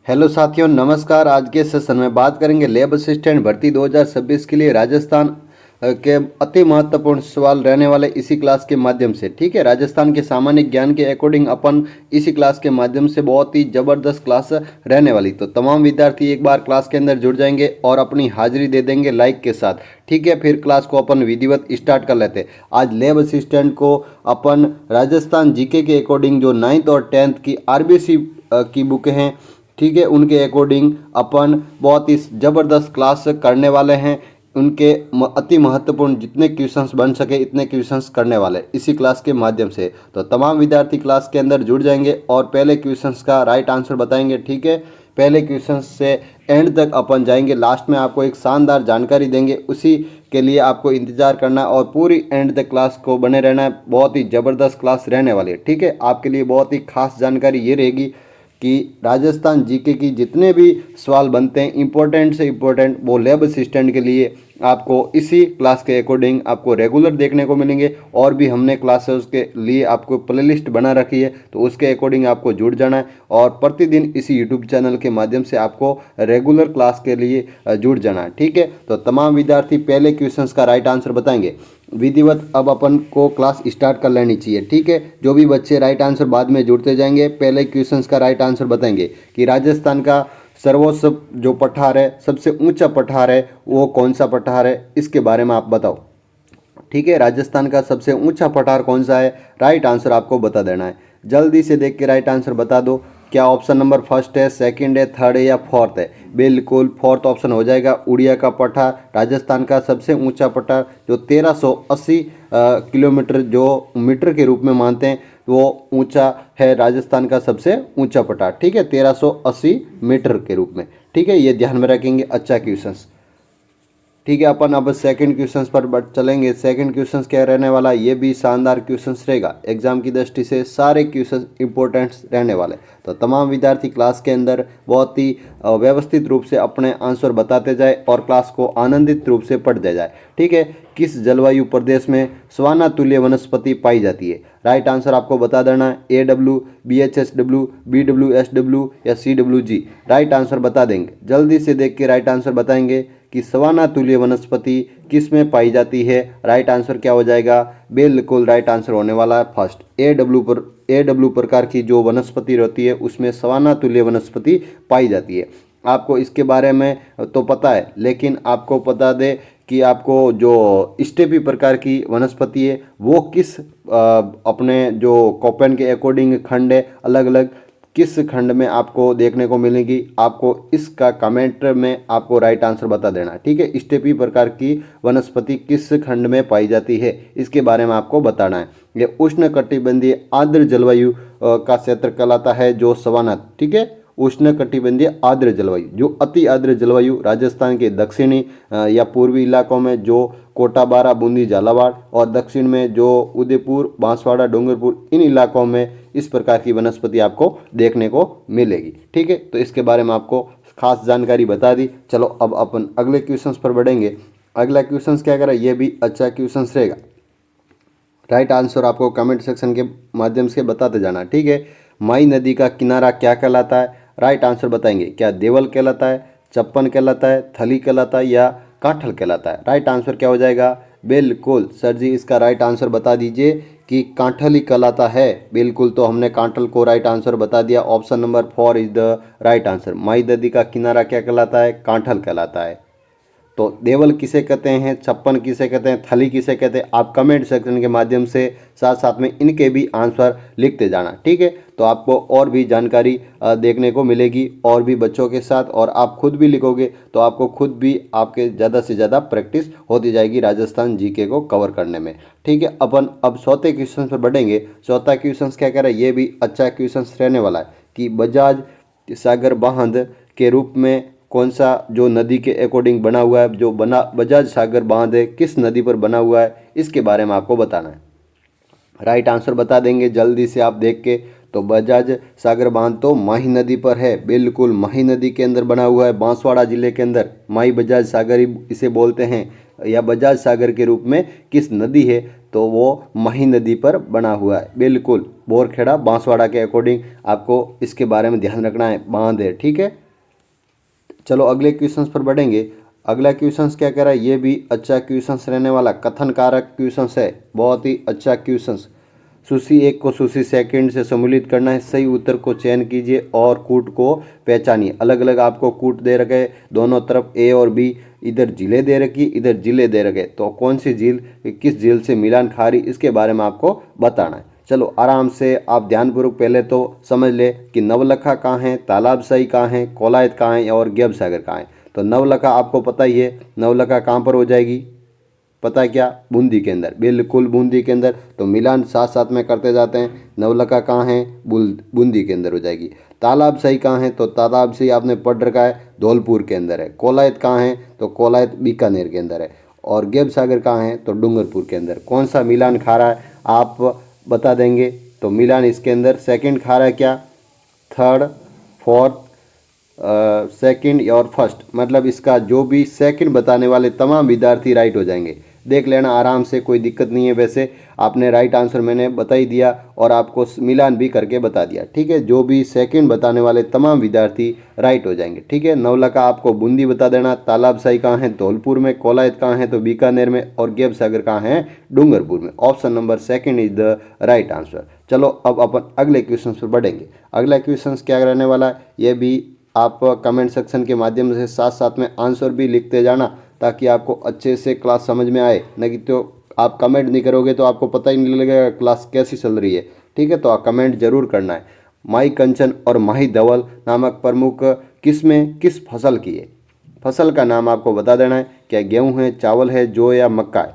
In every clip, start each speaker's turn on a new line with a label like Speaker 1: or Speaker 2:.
Speaker 1: Hello साथियों, नमस्कार। आज के सेशन में बात करेंगे लैब असिस्टेंट भर्ती 2026 के लिए राजस्थान के अति महत्वपूर्ण सवाल रहने वाले इसी क्लास के माध्यम से। ठीक है, राजस्थान के सामान्य ज्ञान के अकॉर्डिंग अपन इसी क्लास के माध्यम से बहुत ही ज़बरदस्त क्लास रहने वाली। तो तमाम विद्यार्थी एक बार क्लास के अंदर जुड़ जाएंगे और अपनी हाजिरी दे देंगे लाइक के साथ। ठीक है, फिर क्लास को अपन विधिवत स्टार्ट कर लेते हैं। आज लैब असिस्टेंट को अपन राजस्थान जीके के अकॉर्डिंग जो 9th और 10th की आरबीसी की बुक हैं, ठीक है, उनके अकॉर्डिंग अपन बहुत ही ज़बरदस्त क्लास करने वाले हैं। उनके अति महत्वपूर्ण जितने क्वेश्चंस बन सके इतने क्वेश्चंस करने वाले इसी क्लास के माध्यम से। तो तमाम विद्यार्थी क्लास के अंदर जुड़ जाएंगे और पहले क्वेश्चंस का राइट आंसर बताएंगे। ठीक है, पहले क्वेश्चन से एंड तक अपन जाएंगे, लास्ट में आपको एक शानदार जानकारी देंगे। उसी के लिए आपको इंतजार करना और पूरी एंड तक क्लास को बने रहना है। बहुत ही ज़बरदस्त क्लास रहने वाली है। ठीक है, आपके लिए बहुत ही खास जानकारी ये रहेगी कि राजस्थान जीके की जितने भी सवाल बनते हैं इंपॉर्टेंट से इंपॉर्टेंट, वो लैब असिस्टेंट के लिए आपको इसी क्लास के अकॉर्डिंग आपको रेगुलर देखने को मिलेंगे। और भी हमने क्लासेस के लिए आपको प्लेलिस्ट बना रखी है, तो उसके अकॉर्डिंग आपको जुड़ जाना है और प्रतिदिन इसी यूट्यूब चैनल के माध्यम से आपको रेगुलर क्लास के लिए जुड़ जाना है। ठीक है, तो तमाम विद्यार्थी पहले क्वेश्चंस का राइट आंसर बताएंगे विधिवत। अब अपन को क्लास स्टार्ट कर लेनी चाहिए। ठीक है, जो भी बच्चे राइट आंसर बाद में जुड़ते जाएंगे, पहले क्वेश्चंस का राइट आंसर बताएंगे कि राजस्थान का सर्वोच्च जो पठार है, सबसे ऊंचा पठार है, वो कौन सा पठार है, इसके बारे में आप बताओ। ठीक है, राजस्थान का सबसे ऊंचा पठार कौन सा है, राइट आंसर आपको बता देना है। जल्दी से देख के राइट आंसर बता दो। क्या ऑप्शन नंबर फर्स्ट है, सेकंड है, थर्ड है या फोर्थ है? बिल्कुल फोर्थ ऑप्शन हो जाएगा। उड़िया का पठार राजस्थान का सबसे ऊंचा पठार, जो 1380 किलोमीटर जो मीटर के रूप में मानते हैं, वो ऊंचा है राजस्थान का सबसे ऊंचा पठार। ठीक है, 1380 मीटर के रूप में। ठीक है, ये ध्यान में रखेंगे। अच्छा क्वेश्चंस। ठीक है, अपन अब सेकंड क्वेश्चंस पर चलेंगे। सेकंड क्वेश्चंस क्या रहने वाला, ये भी शानदार क्वेश्चंस रहेगा। एग्जाम की दृष्टि से सारे क्वेश्चंस इंपॉर्टेंट रहने वाले। तो तमाम विद्यार्थी क्लास के अंदर बहुत ही व्यवस्थित रूप से अपने आंसर बताते जाए और क्लास को आनंदित रूप से पढ़ते जाए। ठीक है, किस जलवायु प्रदेश में सवाना तुल्य वनस्पति पाई जाती है? राइट आंसर आपको बता देना है। AW, BHSW, BWSW या CWG? राइट आंसर बता देंगे। जल्दी से देख के राइट आंसर बताएंगे कि सवाना तुल्य वनस्पति किस में पाई जाती है। राइट आंसर क्या हो जाएगा? बिल्कुल राइट आंसर होने वाला है फर्स्ट, AW प्रकार की जो वनस्पति रहती है उसमें सवाना तुल्य वनस्पति पाई जाती है। आपको इसके बारे में तो पता है, लेकिन आपको बता दे कि आपको जो स्टेपी प्रकार की वनस्पति है वो किस अपने जो कोपेन के अकॉर्डिंग खंड है, अलग अलग किस खंड में आपको देखने को मिलेगी, आपको इसका कमेंट में आपको राइट आंसर बता देना। ठीक है, स्टेपी प्रकार की वनस्पति किस खंड में पाई जाती है, इसके बारे में आपको बताना है। ये उष्णकटिबंधीय आर्द्र जलवायु का क्षेत्र कहलाता है, जो सवाना। ठीक है, उष्णकटिबंधीय आर्द्र जलवायु, जो अति आर्द्र जलवायु राजस्थान के दक्षिणी या पूर्वी इलाकों में, जो कोटा, बारा, बूंदी, झालावाड़, और दक्षिण में जो उदयपुर, बांसवाड़ा, डूंगरपुर, इन इलाकों में इस प्रकार की वनस्पति आपको देखने को मिलेगी। ठीक है, तो इसके बारे में आपको खास जानकारी बता दी। चलो अब अपन अगले क्वेश्चंस पर बढ़ेंगे। अगला क्वेश्चंस क्या करें, ये भी अच्छा क्वेश्चंस रहेगा। राइट आंसर आपको कमेंट सेक्शन के माध्यम से बताते जाना। ठीक है, माई नदी का किनारा क्या कहलाता है? राइट आंसर बताएंगे। क्या देवल कहलाता है, चप्पन कहलाता है, थली कहलाता है या काठल कहलाता है? राइट आंसर क्या हो जाएगा? बिल्कुल सर जी, इसका राइट आंसर बता दीजिए कि काठल ही कहलाता है। बिल्कुल, तो हमने काठल को राइट आंसर बता दिया। Option number 4 is the right answer. माई नदी का किनारा क्या कहलाता है? काठल कहलाता है। तो देवल किसे कहते हैं, छप्पन किसे कहते हैं, थली किसे कहते हैं? आप कमेंट सेक्शन के माध्यम से साथ साथ में इनके भी आंसर लिखते जाना। ठीक है, तो आपको और भी जानकारी देखने को मिलेगी और भी बच्चों के साथ, और आप खुद भी लिखोगे तो आपको खुद भी आपके ज़्यादा से ज़्यादा प्रैक्टिस होती जाएगी राजस्थान जीके को कवर करने में। ठीक है, अपन अब चौथे क्वेश्चन पर बढ़ेंगे। चौथा क्वेश्चन क्या कह रहा है, ये भी अच्छा क्वेश्चन रहने वाला है कि बजाज सागर बांध के रूप में कौन सा जो नदी के अकॉर्डिंग बना हुआ है, जो बना बजाज सागर बांध है, किस नदी पर बना हुआ है, इसके बारे में आपको बताना है। राइट आंसर बता देंगे जल्दी से आप देख के। तो बजाज सागर बांध तो माही नदी पर है। बिल्कुल, माही नदी के अंदर बना हुआ है, बांसवाड़ा जिले के अंदर। माही बजाज सागर ही इसे बोलते हैं। या बजाज सागर के रूप में किस नदी है, तो वो मही नदी पर बना हुआ है। बिल्कुल, बोरखेड़ा बांसवाड़ा के अकॉर्डिंग आपको इसके बारे में ध्यान रखना है, बांध है, ठीक है। चलो अगले क्वेश्चंस पर बढ़ेंगे। अगला क्वेश्चंस क्या कह रहा है, ये भी अच्छा क्वेश्चंस रहने वाला, कथन कारक क्वेश्चंस है, बहुत ही अच्छा क्वेश्चंस। सूची 1 को सूची सेकंड से सम्मिलित करना है, सही उत्तर को चयन कीजिए और कूट को पहचानिए। अलग अलग आपको कूट दे रखे, दोनों तरफ ए और बी, इधर झीलें दे रखी, इधर जिले दे रखे, तो कौन सी झील किस झील से मिलान खा रही, इसके बारे में आपको बताना है। चलो आराम से आप ध्यानपूर्वक पहले तो समझ ले कि नवलखा कहाँ है, तालाबशाही कहाँ है, कोलायत कहाँ है और गेब सागर कहाँ है। तो नवलखा आपको पता ही है, नवलखा कहाँ पर हो जाएगी, पता है क्या, बूंदी के अंदर, बिल्कुल बूंदी के अंदर। तो मिलान साथ साथ में करते जाते हैं। नवलखा कहाँ है, बूंदी के अंदर हो जाएगी। तालाबशाही कहाँ है, तो तालाबशाही आपने पढ़ रखा है, धौलपुर के अंदर है। कोलायत कहाँ है, तो कोलायत बीकानेर के अंदर है। और गेब सागर कहाँ है, तो डूंगरपुर के अंदर। कौन सा मिलान खा रहा है आप बता देंगे, तो मिलान इसके अंदर सेकंड खा रहा है, क्या थर्ड, फोर्थ, सेकंड और फर्स्ट, मतलब इसका जो भी सेकंड बताने वाले तमाम विद्यार्थी राइट हो जाएंगे। देख लेना आराम से, कोई दिक्कत नहीं है। वैसे आपने राइट आंसर मैंने बता ही दिया और आपको मिलान भी करके बता दिया, ठीक है। जो भी सेकंड बताने वाले तमाम विद्यार्थी राइट हो जाएंगे, ठीक है। नवलखा आपको बूंदी बता देना, तालाबशाही कहाँ है, धौलपुर में, कोलायत कहाँ है, तो बीकानेर में, और गेब सागर कहाँ है, डूंगरपुर में। Option number second is the right answer. चलो अब अपन अगले क्वेश्चन पर बढ़ेंगे। अगला क्वेश्चन क्या रहने वाला है, ये भी आप कमेंट सेक्शन के माध्यम से साथ साथ में आंसर भी लिखते जाना, ताकि आपको अच्छे से क्लास समझ में आए। नहीं तो आप कमेंट नहीं करोगे तो आपको पता ही नहीं लगेगा क्लास कैसी चल रही है, ठीक है। तो आप कमेंट जरूर करना है। माई कंचन और माही धवल नामक प्रमुख किस्में किस फसल की है, फसल का नाम आपको बता देना है। क्या गेहूँ है, चावल है, जौ या मक्का है।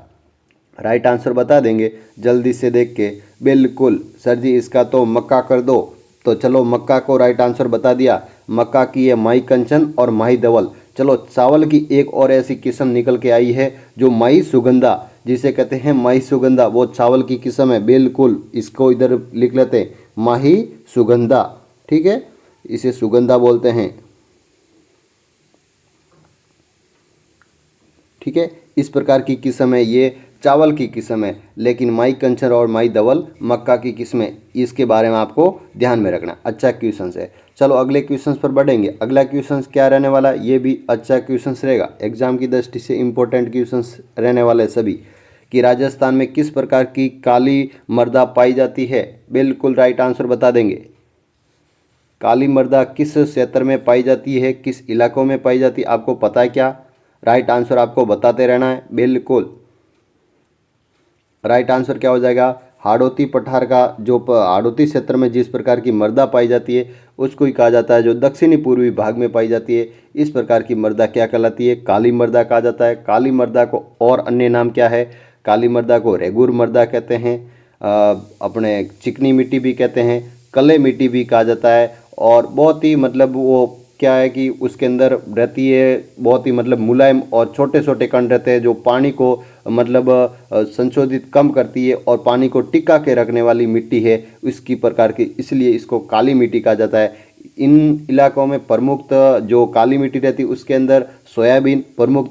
Speaker 1: राइट आंसर बता देंगे जल्दी से देख के। बिल्कुल सर जी, इसका तो मक्का कर दो। तो चलो मक्का को राइट आंसर बता दिया। मक्का की है माई कंचन और माही धवल। चलो चावल की एक और ऐसी किस्म निकल के आई है जो माही सुगंधा, जिसे कहते हैं माही सुगंधा, वो चावल की किस्म है। बिल्कुल, इसको इधर लिख लेते हैं, माही सुगंधा, ठीक है, इसे सुगंधा बोलते हैं, ठीक है। इस प्रकार की किस्म है, ये चावल की किस्म है। लेकिन माई कंचन और माई धवल मक्का की किस्में, इसके बारे में आपको ध्यान में रखना। अच्छा क्वेश्चन है। चलो अगले क्वेश्चन पर बढ़ेंगे। अगला क्वेश्चन क्या रहने वाला, ये भी अच्छा क्वेश्चन रहेगा, एग्जाम की दृष्टि से इंपॉर्टेंट क्वेश्चन रहने वाले सभी। कि राजस्थान में किस प्रकार की काली मृदा पाई जाती है। बिल्कुल राइट आंसर बता देंगे। काली मृदा किस क्षेत्र में पाई जाती है, किस इलाकों में पाई जाती है, आपको पता है क्या। राइट आंसर आपको बताते रहना है। बिल्कुल राइट आंसर क्या हो जाएगा, हाड़ौती पठार का जो हाड़ौती क्षेत्र में जिस प्रकार की मृदा पाई जाती है उसको ही कहा जाता है, जो दक्षिणी पूर्वी भाग में पाई जाती है इस प्रकार की मृदा क्या कहलाती है, काली मृदा कहा जाता है। काली मृदा को और अन्य नाम क्या है, काली मृदा को रेगुर मृदा कहते हैं, अपने चिकनी मिट्टी भी कहते हैं, कले मिट्टी भी कहा जाता है। और बहुत ही मतलब वो क्या है कि उसके अंदर रहती है, बहुत ही मतलब मुलायम और छोटे छोटे कण रहते हैं, जो पानी को मतलब संशोधित कम करती है और पानी को टिका के रखने वाली मिट्टी है इसकी प्रकार की, इसलिए इसको काली मिट्टी कहा जाता है। इन इलाकों में प्रमुख जो काली मिट्टी रहती है उसके अंदर सोयाबीन प्रमुख,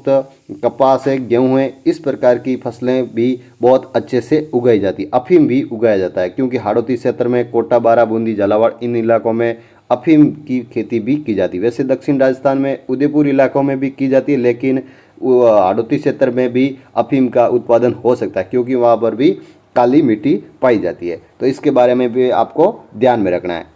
Speaker 1: कपास है, गेहूँ है, इस प्रकार की फसलें भी बहुत अच्छे से उगाई जाती है। अफीम भी उगाया जाता है, क्योंकि हाड़ौती क्षेत्र में कोटा, बारा, बूंदी, झालावाड़ इन इलाकों में अफीम की खेती भी की जाती है। वैसे दक्षिण राजस्थान में उदयपुर इलाकों में भी की जाती है, लेकिन हाड़ौती क्षेत्र में भी अफीम का उत्पादन हो सकता है, क्योंकि वहाँ पर भी काली मिट्टी पाई जाती है। तो इसके बारे में भी आपको ध्यान में रखना है।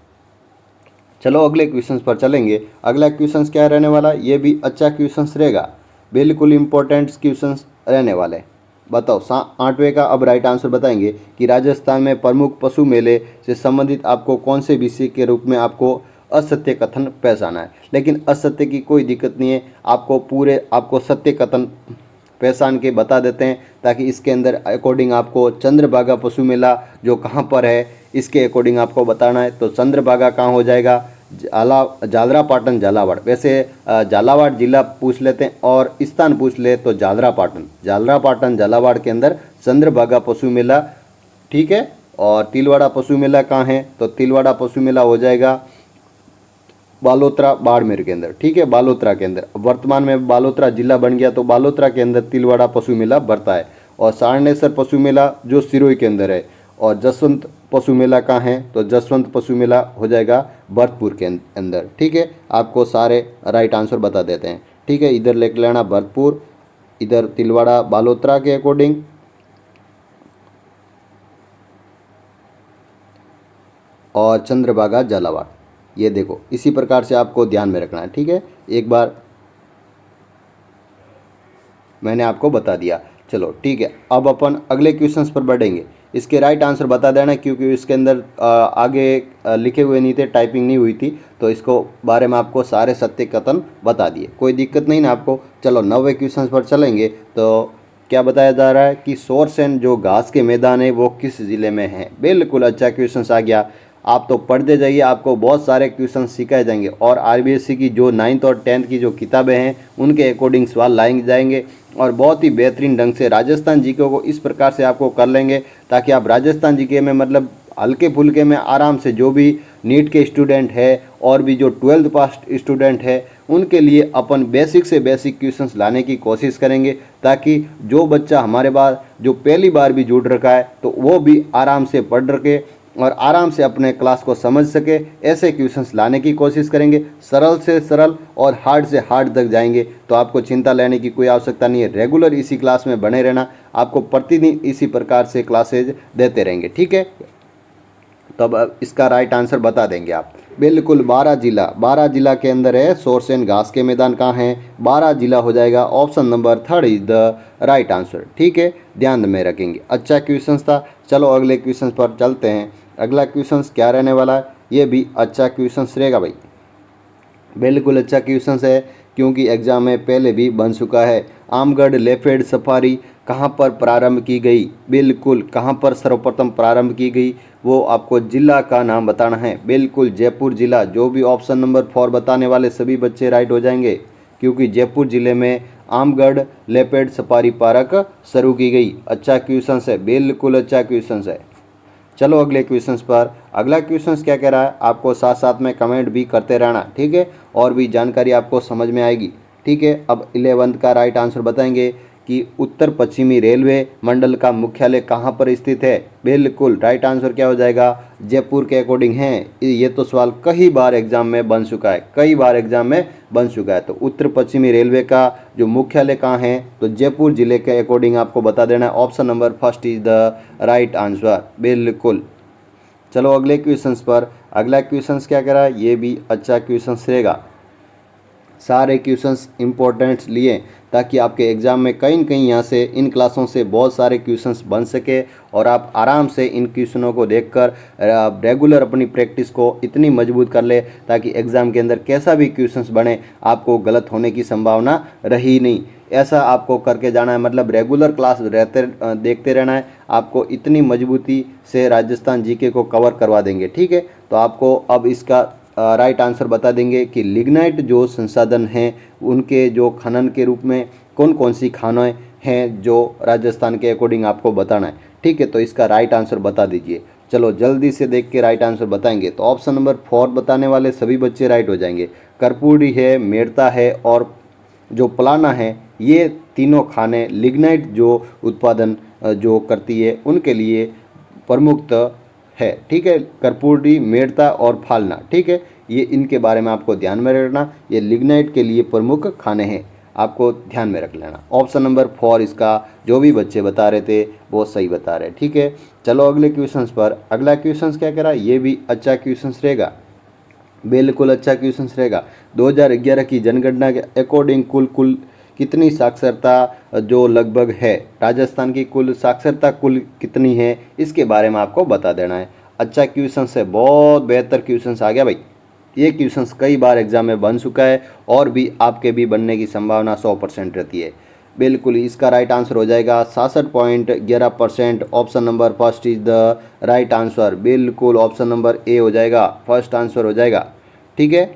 Speaker 1: चलो अगले क्वेश्चन पर चलेंगे। अगला क्वेश्चन क्या रहने वाला, ये भी अच्छा क्वेश्चन रहेगा, बिल्कुल इंपॉर्टेंट क्वेश्चन रहने वाले। बताओ 8वें का अब राइट आंसर बताएंगे कि राजस्थान में प्रमुख पशु मेले से संबंधित आपको कौन से विषय के रूप में आपको असत्य कथन पहचाना है। लेकिन असत्य की कोई दिक्कत नहीं है, आपको सत्य कथन पहचान के बता देते हैं, ताकि इसके अंदर अकॉर्डिंग आपको चंद्रभागा पशु मेला जो कहाँ पर है इसके अकॉर्डिंग आपको बताना है। तो चंद्रभागा कहाँ हो जाएगा, झालरापाटन झालावाड़। वैसे झालावाड़ जिला पूछ लेते हैं और स्थान पूछ ले तो झालरापाटन झालावाड़ के अंदर चंद्रभागा पशु मेला, ठीक है। और तिलवाड़ा पशु मेला कहाँ है, तो तिलवाड़ा पशु मेला हो जाएगा बालोतरा बाड़मेर के अंदर, ठीक है, बालोतरा के अंदर। वर्तमान में बालोतरा जिला बन गया, तो बालोतरा के अंदर तिलवाड़ा पशु मेला बढ़ता है। और सारनेसर पशु मेला जो सिरोही के अंदर है। और जसवंत पशु मेला कहाँ है, तो जसवंत पशु मेला हो जाएगा भरतपुर के अंदर, ठीक है। आपको सारे राइट आंसर बता देते हैं, ठीक है। इधर लेकर लेना भरतपुर, इधर तिलवाड़ा बालोतरा के अकॉर्डिंग, और चंद्रभागा झालावाड़। ये देखो इसी प्रकार से आपको ध्यान में रखना है, ठीक है। एक बार मैंने आपको बता दिया। चलो ठीक है, अब अपन अगले क्वेश्चंस पर बढ़ेंगे। इसके राइट आंसर बता देना, क्योंकि इसके अंदर आगे लिखे हुए नहीं थे, टाइपिंग नहीं हुई थी, तो इसको बारे में आपको सारे सत्य कथन बता दिए, कोई दिक्कत नहीं ना आपको। चलो 9वें क्वेश्चन पर चलेंगे। तो क्या बताया जा रहा है कि सोरसेन जो घास के मैदान है वो किस ज़िले में है। बिल्कुल अच्छा क्वेश्चन आ गया। आप तो पढ़ते जाइए, आपको बहुत सारे क्वेश्चन सिखाए जाएंगे। और आरबीएससी की जो 9th और 10th की जो किताबें हैं उनके अकॉर्डिंग सवाल लाए जाएंगे, और बहुत ही बेहतरीन ढंग से राजस्थान जीके को इस प्रकार से आपको कर लेंगे ताकि आप राजस्थान जीके में मतलब हल्के फुल्के में आराम से, जो भी नीट के स्टूडेंट है और भी जो 12th पास स्टूडेंट है उनके लिए अपन बेसिक से बेसिक क्वेश्चंस लाने की कोशिश करेंगे, ताकि जो बच्चा हमारे बार जो पहली बार भी जुड़ रखा है तो वो भी आराम से पढ़ रखे और आराम से अपने क्लास को समझ सके। ऐसे क्वेश्चंस लाने की कोशिश करेंगे, सरल से सरल और हार्ड से हार्ड तक जाएंगे। तो आपको चिंता लेने की कोई आवश्यकता नहीं है, रेगुलर इसी क्लास में बने रहना, आपको प्रतिदिन इसी प्रकार से क्लासेज देते रहेंगे, ठीक है। तब अब इसका राइट आंसर बता देंगे आप। बिल्कुल 12 जिला के अंदर है सोरसेन घास के मैदान कहाँ हैं, 12 जिला हो जाएगा। Option number 3 is the right answer, ठीक है, ध्यान में रखेंगे। अच्छा क्वेश्चन था। चलो अगले क्वेश्चन पर चलते हैं। अगला क्वेश्चन क्या रहने वाला है, ये भी अच्छा क्वेश्चन रहेगा भाई, बिल्कुल अच्छा क्वेश्चन है, क्योंकि एग्जाम में पहले भी बन चुका है। आमगढ़ लेपर्ड सफारी कहाँ पर प्रारंभ की गई, बिल्कुल कहाँ पर सर्वप्रथम प्रारंभ की गई, वो आपको जिला का नाम बताना है। बिल्कुल जयपुर जिला। जो भी ऑप्शन नंबर 4 बताने वाले सभी बच्चे राइट हो जाएंगे, क्योंकि जयपुर जिले में आमगढ़ लेपर्ड सफारी पार्क शुरू की गई। अच्छा क्वेश्चन है, बिल्कुल अच्छा क्वेश्चन है। चलो अगले क्वेश्चंस पर। अगला क्वेश्चंस क्या कह रहा है, आपको साथ साथ में कमेंट भी करते रहना, ठीक है, और भी जानकारी आपको समझ में आएगी, ठीक है। अब 11th का राइट आंसर बताएंगे कि उत्तर पश्चिमी रेलवे मंडल का मुख्यालय कहाँ पर स्थित है। बिल्कुल राइट आंसर क्या हो जाएगा, जयपुर के अकॉर्डिंग है। ये तो सवाल कई बार एग्जाम में बन चुका है, कई बार एग्जाम में बन चुका है। तो उत्तर पश्चिमी रेलवे का जो मुख्यालय कहाँ है, तो जयपुर जिले के अकॉर्डिंग आपको बता देना है। Option number 1 is the right answer, बिल्कुल। चलो अगले क्वेश्चंस पर। अगला क्वेश्चंस क्या कह रहा है, ये भी अच्छा क्वेश्चंस रहेगा। सारे क्वेश्चंस इंपॉर्टेंट लिए ताकि आपके एग्ज़ाम में कहीं न कहीं यहाँ से इन क्लासों से बहुत सारे क्वेश्चंस बन सके, और आप आराम से इन क्वेश्चनों को देखकर रेगुलर अपनी प्रैक्टिस को इतनी मजबूत कर ले ताकि एग्ज़ाम के अंदर कैसा भी क्वेश्चंस बने आपको गलत होने की संभावना रही नहीं। ऐसा आपको करके जाना है, मतलब रेगुलर क्लास रहते देखते रहना है। आपको इतनी मजबूती से राजस्थान जीके को कवर करवा देंगे, ठीक है। तो आपको अब इसका राइट आंसर बता देंगे कि लिग्नाइट जो संसाधन हैं उनके जो खनन के रूप में कौन कौन सी खानें हैं जो राजस्थान के अकॉर्डिंग आपको बताना है, ठीक है। तो इसका राइट आंसर बता दीजिए। चलो जल्दी से देख के राइट आंसर बताएंगे। तो ऑप्शन नंबर 4 बताने वाले सभी बच्चे राइट हो जाएंगे। कर्पूरी है, मेड़ता है और जो पलाना है, ये तीनों खाने लिग्नाइट जो उत्पादन जो करती है उनके लिए प्रमुख है, ठीक है। कर्पूरी, मेड़ता और फालना, ठीक है, ये इनके बारे में आपको ध्यान में रखना। ये लिग्नाइट के लिए प्रमुख खाने हैं, आपको ध्यान में रख लेना। ऑप्शन नंबर 4 इसका जो भी बच्चे बता रहे थे वो सही बता रहे, ठीक है। चलो अगले क्वेश्चंस पर। अगला क्वेश्चंस क्या कह रहा है, ये भी अच्छा क्वेश्चंस रहेगा, बिल्कुल अच्छा क्वेश्चंस रहेगा। 2011 की जनगणना के अकॉर्डिंग कुल कितनी साक्षरता जो लगभग है, राजस्थान की कुल साक्षरता कुल कितनी है, इसके बारे में आपको बता देना है। अच्छा क्वेश्चन है, बहुत बेहतर क्वेश्चन आ गया भाई। ये क्वेश्चन कई बार एग्जाम में बन चुका है और भी आपके भी बनने की संभावना 100% रहती है। बिल्कुल इसका राइट आंसर हो जाएगा 66.11%। Option number 1 is the right answer, बिल्कुल ऑप्शन नंबर ए हो जाएगा, फर्स्ट आंसर हो जाएगा, ठीक है।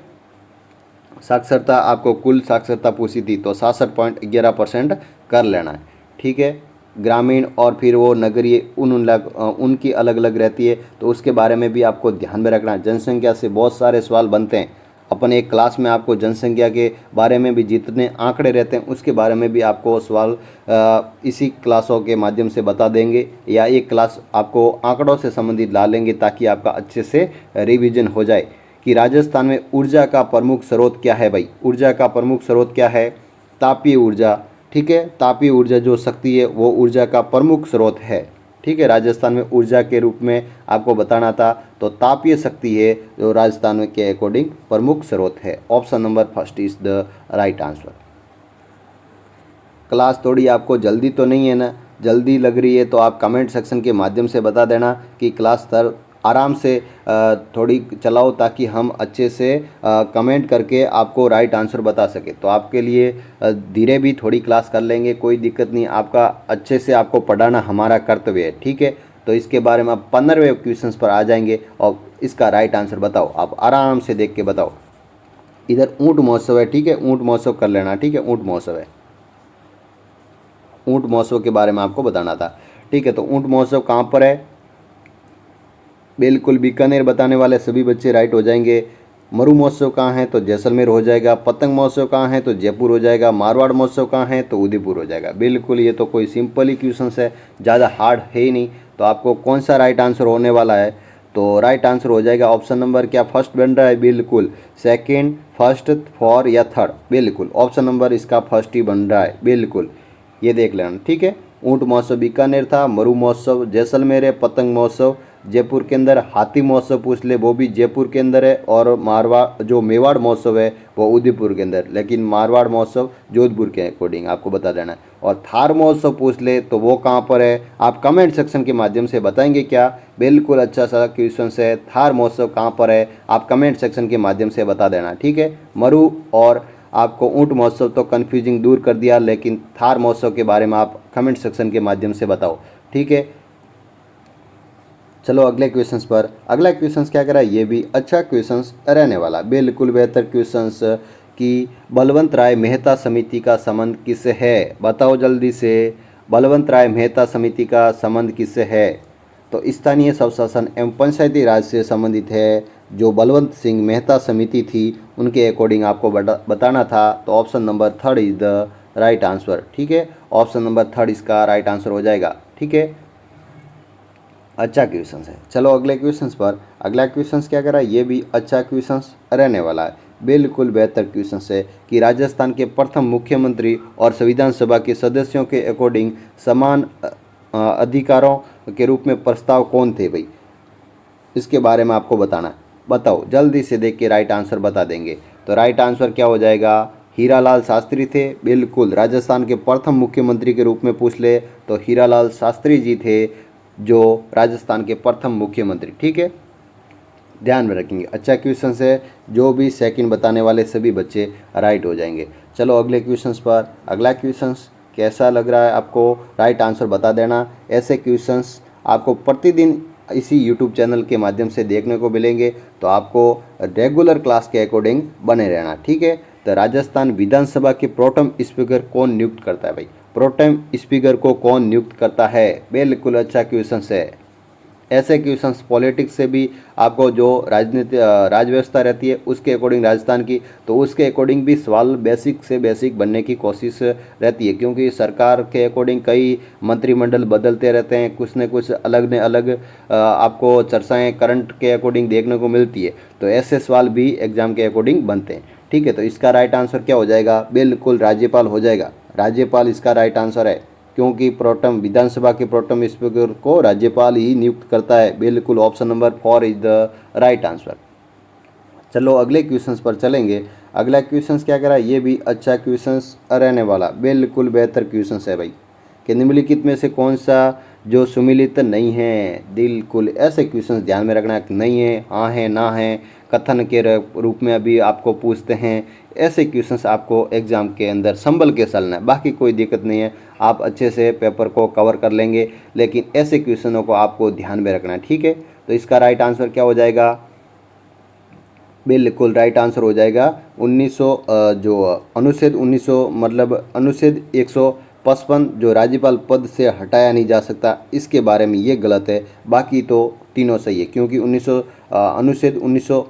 Speaker 1: साक्षरता आपको कुल साक्षरता पूछी थी तो 66.11% कर लेना है, ठीक है। ग्रामीण और फिर वो नगरीय उनकी अलग अलग रहती है, तो उसके बारे में भी आपको ध्यान में रखना है। जनसंख्या से बहुत सारे सवाल बनते हैं, अपन एक क्लास में आपको जनसंख्या के बारे में भी जितने आंकड़े रहते हैं उसके बारे में भी आपको सवाल इसी क्लासों के माध्यम से बता देंगे, या एक क्लास आपको आंकड़ों से संबंधित ला लेंगे ताकि आपका अच्छे से रिवीजन हो जाए। कि राजस्थान में ऊर्जा का प्रमुख स्रोत क्या है भाई? ऊर्जा का प्रमुख स्रोत क्या है? तापीय ऊर्जा। ठीक है, तापीय ऊर्जा जो शक्ति है वो ऊर्जा का प्रमुख स्रोत है। ठीक है, राजस्थान में ऊर्जा के रूप में आपको बताना था, तो तापीय शक्ति है जो राजस्थान में के अकॉर्डिंग प्रमुख स्रोत है। Option number first is the right answer. Class थोड़ी आपको जल्दी तो नहीं है ना? जल्दी लग रही है तो आप कमेंट सेक्शन के माध्यम से बता देना कि क्लास सर आराम से थोड़ी चलाओ ताकि हम अच्छे से कमेंट करके आपको राइट आंसर बता सके। तो आपके लिए धीरे भी थोड़ी क्लास कर लेंगे, कोई दिक्कत नहीं, आपका अच्छे से आपको पढ़ाना हमारा कर्तव्य है। ठीक है, तो इसके बारे में आप 15वें क्वेश्चन पर आ जाएंगे और इसका राइट आंसर बताओ। आप आराम से देख के बताओ। इधर ऊँट महोत्सव है। ठीक है, ऊँट महोत्सव कर लेना। ठीक है, ऊँट महोत्सव है, ऊँट महोत्सव के बारे में आपको बताना था। ठीक है, तो ऊँट महोत्सव कहाँ पर है? बिल्कुल बीकानेर बताने वाले सभी बच्चे राइट हो जाएंगे। मरु महोत्सव कहाँ है? तो जैसलमेर हो जाएगा। पतंग महोत्सव कहाँ है? तो जयपुर हो जाएगा। मारवाड़ महोत्सव कहाँ है? तो उदयपुर हो जाएगा। बिल्कुल, ये तो कोई सिंपल ही क्वेश्चन है, ज़्यादा हार्ड है ही नहीं। तो आपको कौन सा राइट आंसर होने वाला है? तो राइट आंसर हो जाएगा ऑप्शन नंबर क्या फर्स्ट बन रहा है? बिल्कुल, सेकेंड, फर्स्ट, फोर या थर्ड? बिल्कुल, ऑप्शन नंबर इसका फर्स्ट ही बन रहा है। बिल्कुल, ये देख लेना। ठीक है, ऊँट महोत्सव बीकानेर था, मरु महोत्सव जैसलमेर है, पतंग महोत्सव जयपुर के अंदर, हाथी महोत्सव पूछ ले वो भी जयपुर के अंदर है, और मारवाड़ जो मेवाड़ महोत्सव है वो उदयपुर के अंदर, लेकिन मारवाड़ महोत्सव जोधपुर के अकॉर्डिंग आपको बता देना है। और थार महोत्सव पूछ ले तो वो कहाँ पर है? आप कमेंट सेक्शन के माध्यम से बताएंगे क्या? बिल्कुल, अच्छा सा क्वेश्चन है। थार महोत्सव कहाँ पर है? आप कमेंट सेक्शन के माध्यम से बता देना। ठीक है, मरु और आपको ऊँट महोत्सव तो कन्फ्यूजिंग दूर कर दिया, लेकिन थार महोत्सव के बारे में आप कमेंट सेक्शन के माध्यम से बताओ। ठीक है, चलो अगले क्वेश्चंस पर। अगला क्वेश्चंस क्या करा? ये भी अच्छा क्वेश्चंस रहने वाला, बिल्कुल बेहतर क्वेश्चंस। कि बलवंत राय मेहता समिति का संबंध किससे है? बताओ जल्दी से। बलवंत राय मेहता समिति का संबंध किससे है? तो स्थानीय स्वशासन एवं पंचायती राज से संबंधित है। जो बलवंत सिंह मेहता समिति थी उनके अकॉर्डिंग आपको बताना था। तो option number third is the right answer. ठीक है, ऑप्शन नंबर थर्ड इसका राइट आंसर हो जाएगा। ठीक है, अच्छा क्वेश्चन है। चलो अगले क्वेश्चन पर। अगला क्वेश्चन क्या करा? ये भी अच्छा क्वेश्चन रहने वाला है, बिल्कुल बेहतर क्वेश्चन है। कि राजस्थान के प्रथम मुख्यमंत्री और संविधान सभा के सदस्यों के अकॉर्डिंग समान अधिकारों के रूप में प्रस्ताव कौन थे भाई? इसके बारे में आपको बताना है। बताओ जल्दी से, देख के राइट आंसर बता देंगे। तो राइट आंसर क्या हो जाएगा? हीरालाल शास्त्री थे। बिल्कुल, राजस्थान के प्रथम मुख्यमंत्री के रूप में पूछ ले तो हीरालाल शास्त्री जी थे जो राजस्थान के प्रथम मुख्यमंत्री। ठीक है, ध्यान में रखेंगे। अच्छा क्वेश्चन है, जो भी सेकंड बताने वाले सभी बच्चे राइट हो जाएंगे। चलो अगले क्वेश्चंस पर। अगला क्वेश्चंस कैसा लग रहा है आपको? राइट आंसर बता देना। ऐसे क्वेश्चंस आपको प्रतिदिन इसी यूट्यूब चैनल के माध्यम से देखने को मिलेंगे, तो आपको रेगुलर क्लास के अकॉर्डिंग बने रहना। ठीक है, तो राजस्थान विधानसभा के प्रोटेम स्पीकर कौन नियुक्त करता है भाई? प्रोटेम स्पीकर को कौन नियुक्त करता है? बिल्कुल अच्छा क्वेश्चन है। ऐसे क्वेश्चंस पॉलिटिक्स से भी आपको जो राजनीति राजव्यवस्था रहती है उसके अकॉर्डिंग राजस्थान की, तो उसके अकॉर्डिंग भी सवाल बेसिक से बेसिक बनने की कोशिश रहती है, क्योंकि सरकार के अकॉर्डिंग कई मंत्रिमंडल बदलते रहते हैं, कुछ न कुछ अलग न अलग आपको चर्चाएं करंट के अकॉर्डिंग देखने को मिलती है। तो ऐसे सवाल भी एग्जाम के अकॉर्डिंग बनते हैं। ठीक है, तो इसका राइट आंसर क्या हो जाएगा? बिल्कुल राज्यपाल हो जाएगा। राज्यपाल इसका राइट आंसर है, क्योंकि प्रोटेम विधानसभा के प्रोटेम स्पीकर को राज्यपाल ही नियुक्त करता है। बिल्कुल, option number 4 is the right answer. चलो अगले क्वेश्चंस पर चलेंगे। अगला क्वेश्चंस क्या करा? ये भी अच्छा क्वेश्चंस रहने वाला, बिल्कुल बेहतर क्वेश्चंस है भाई। कि निम्नलिखित में से कौन सा जो सुमिलित नहीं है? बिल्कुल ऐसे क्वेश्चंस ध्यान में रखना, नहीं है, हाँ है, ना है, कथन के रूप में अभी आपको पूछते हैं। ऐसे क्वेश्चंस आपको एग्जाम के अंदर संभल के चलना है, बाकी कोई दिक्कत नहीं है, आप अच्छे से पेपर को कवर कर लेंगे, लेकिन ऐसे क्वेश्चनों को आपको ध्यान में रखना है। ठीक है, तो इसका राइट आंसर क्या हो जाएगा? बिल्कुल राइट आंसर हो जाएगा 1900 जो अनुच्छेद 1900 मतलब अनुच्छेद 155 जो राज्यपाल पद से हटाया नहीं जा सकता, इसके बारे में ये गलत है। बाकी तो तीनों सही है, क्योंकि अनुच्छेद 1900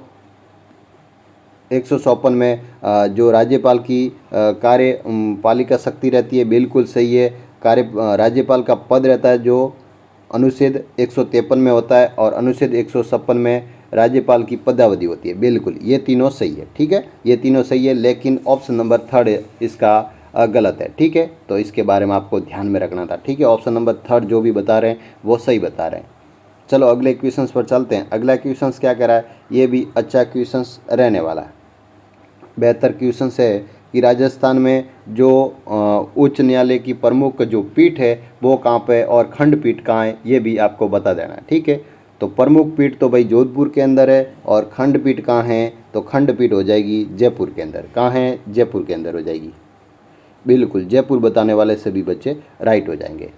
Speaker 1: 154 में जो राज्यपाल की कार्यपालिका शक्ति रहती है, बिल्कुल सही है। राज्यपाल का पद रहता है जो अनुच्छेद 153 में होता है, और अनुच्छेद 156 में राज्यपाल की पदावधि होती है। बिल्कुल ये तीनों सही है, ठीक है, ये तीनों सही है, लेकिन ऑप्शन नंबर 3 इसका गलत है, ठीक है। तो इसके बारे में आपको ध्यान में रखना था, ठीक है। ऑप्शन नंबर 3 जो भी बता रहे हैं वो सही बता रहे हैं। चलो अगले क्वेश्चंस पर चलते हैं। अगला क्वेश्चंस क्या कह रहा है, ये भी अच्छा क्वेश्चंस रहने वाला है, बेहतर क्वेश्चंस है कि राजस्थान में जो उच्च न्यायालय की प्रमुख जो पीठ है वो कहाँ पे है और खंडपीठ कहाँ है, ये भी आपको बता देना है, ठीक है। तो प्रमुख पीठ तो भाई जोधपुर के अंदर है, और खंडपीठ कहाँ है, तो खंडपीठ हो जाएगी जयपुर के अंदर। कहाँ है, जयपुर के अंदर हो जाएगी। बिल्कुल जयपुर बताने वाले सभी बच्चे राइट हो जाएंगे,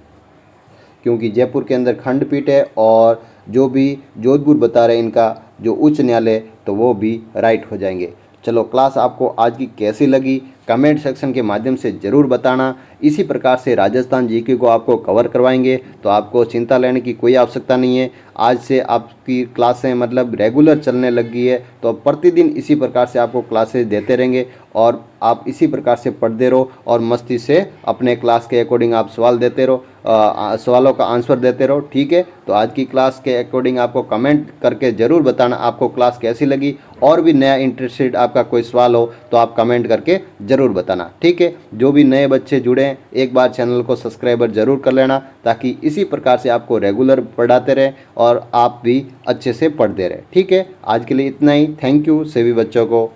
Speaker 1: क्योंकि जयपुर के अंदर खंडपीठ है, और जो भी जोधपुर बता रहे हैं इनका जो उच्च न्यायालय, तो वो भी राइट हो जाएंगे। चलो क्लास आपको आज की कैसी लगी कमेंट सेक्शन के माध्यम से ज़रूर बताना। इसी प्रकार से राजस्थान जीके को आपको कवर करवाएंगे, तो आपको चिंता लेने की कोई आवश्यकता नहीं है। आज से आपकी क्लासें मतलब रेगुलर चलने लग गई है, तो अब प्रतिदिन इसी प्रकार से आपको क्लासेस देते रहेंगे, और आप इसी प्रकार से पढ़ते रहो और मस्ती से अपने क्लास के अकॉर्डिंग आप सवाल देते रहो, सवालों का आंसर देते रहो, ठीक है। तो आज की क्लास के अकॉर्डिंग आपको कमेंट करके ज़रूर बताना आपको क्लास कैसी लगी, और भी नया इंटरेस्टेड आपका कोई सवाल हो तो आप कमेंट करके ज़रूर बताना, ठीक है। जो भी नए बच्चे जुड़े हैं एक बार चैनल को सब्सक्राइबर ज़रूर कर लेना, ताकि इसी प्रकार से आपको रेगुलर पढ़ाते रहे और आप भी अच्छे से पढ़ते रहे, ठीक है। आज के लिए इतना ही, थैंक यू सभी बच्चों को।